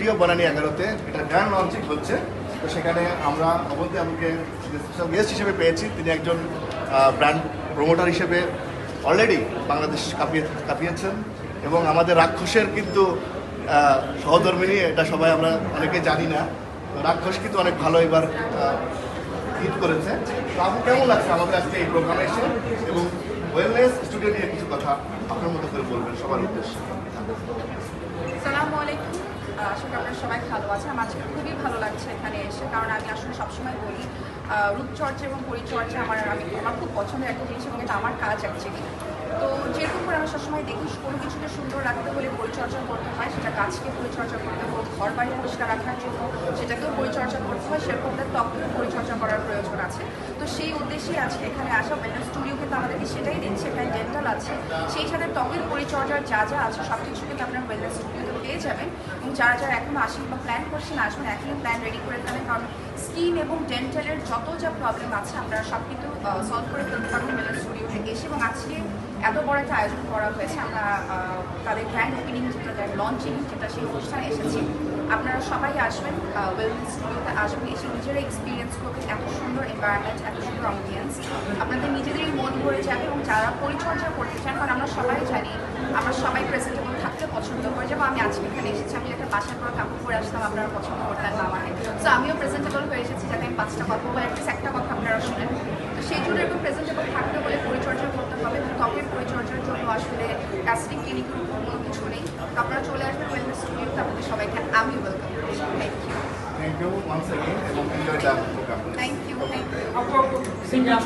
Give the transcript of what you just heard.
Studio Banani 11-তে এটা grand launching হচ্ছে। তো সেখানে আমরা অবন্তি আমাকে স্পেশাল গেস্ট হিসেবে পেয়েছি। তিনি একজন ব্র্যান্ড প্রমোটার হিসেবে অলরেডি বাংলাদেশ কাঁপিয়েছেন এবং আমাদের রাক্ষসের কিন্তু সহধর্মিনী, এটা সবাই আমরা অনেকে জানি না। রাক্ষস কিন্তু অনেক ভালো এবার হিট করেছে। তো আপনার কেমন লাগছে আমাদের আজকে এই প্রোগ্রামে এসে এবং ওয়েলনেস স্টুডিও নিয়ে কিছু কথা আপনার মতো করে বলবেন সবার উদ্দেশ্যে? আসসালামু আলাইকুম, আসলে আপনারা সবাই ভালো আছেন। আমার আজকে খুবই ভালো লাগছে এখানে এসে, কারণ আমি আসলে সবসময় বলি রূপচর্চা এবং পরিচর্যা আমার খুব পছন্দের একটা জিনিস এবং এটা আমার কাজ অ্যাকচুয়ালি। তো যেরকম করে আমি সবসময় দেখি কোনো কিছুকে সুন্দর রাখতে হলে পরিচর্যা করতে হয়, সেটা গাছকে পরিচর্যা করতে হোক, ঘর বাড়ি পরিষ্কার রাখার জন্য সেটাকেও পরিচর্যা করতে হয়, সেরকম ত্বকেও পরিচর্যা করার প্রয়োজন আছে। তো সেই উদ্দেশ্যেই আজকে এখানে আসা। ওয়েলনেস স্টুডিও কিন্তু আমাদেরকে সেটাই দিচ্ছে, এখানে ডেন্টাল আছে, সেই সাথে ত্বকের পরিচর্যার যা যা আছে সব কিছু কিন্তু আপনার ওয়েলনেস স্টুডিওতে পেয়ে যাবেন। এবং যারা যারা এখনও আসেন বা প্ল্যান করছেন আসবেন, এখনই প্ল্যান রেডি করে ফেলেন, কারণ স্কিন এবং ডেন্টালের যত যা প্রবলেম আছে আপনারা সব কিন্তু সলভ করে ফেলতে পারবেন ওয়েলনেস স্টুডিও থেকে এসে। এবং আজকে এত বড় একটা আয়োজন করা হয়েছে, আমরা তাদের গ্র্যান্ড ওপেনিং যেটা লঞ্চিং যেটা সেই অনুষ্ঠানে এসেছি। আপনারা সবাই আসবেন, ওয়েলনেস স্টুডিওতে আসবেন, এসে নিজেরা এক্সপিরিয়েন্স করবেন। এত সুন্দর এনভায়রনমেন্ট, এত সুন্দর অ্যাম্বিয়েন্স, আপনাদের নিজেদেরই মন ভরে যাবে। এবং যারা পরিচর্যা করতে চান, কারণ আমরা সবাই জানি আমরা সবাই প্রেজেন্টেবল থাকতে পছন্দ করি। যেমন আমি আজকে এখানে এসেছি, আমি একটা বাসার পর কাপড় পরে আসলাম, আপনারা পছন্দ করতেন না আমাকে, সো আমিও প্রেজেন্টেবল হয়ে এসেছি যাতে আমি 5টা কথা বলে অ্যাটলিস্ট একটা কথা আপনারা শুনেন। তো সেই জন্য এরকম প্রেজেন্টেবল থাকতে হলে পরিচর্যা করতে হবে এবং ত্বকের পরিচর্যার জন্য আসলে কাস্টিং ক্লিনিকের উপর কোনো কিছু নেই। তো আপনারা চলে আসবেন ওয়েলনেস স্টুডিওতে, আপনাদের সবাইকে আমি ওয়েলকাম করছি। থ্যাংক ইউ ওয়ান্স অ্যাগেন এবং enjoy the programme. Thank you. Sim, já.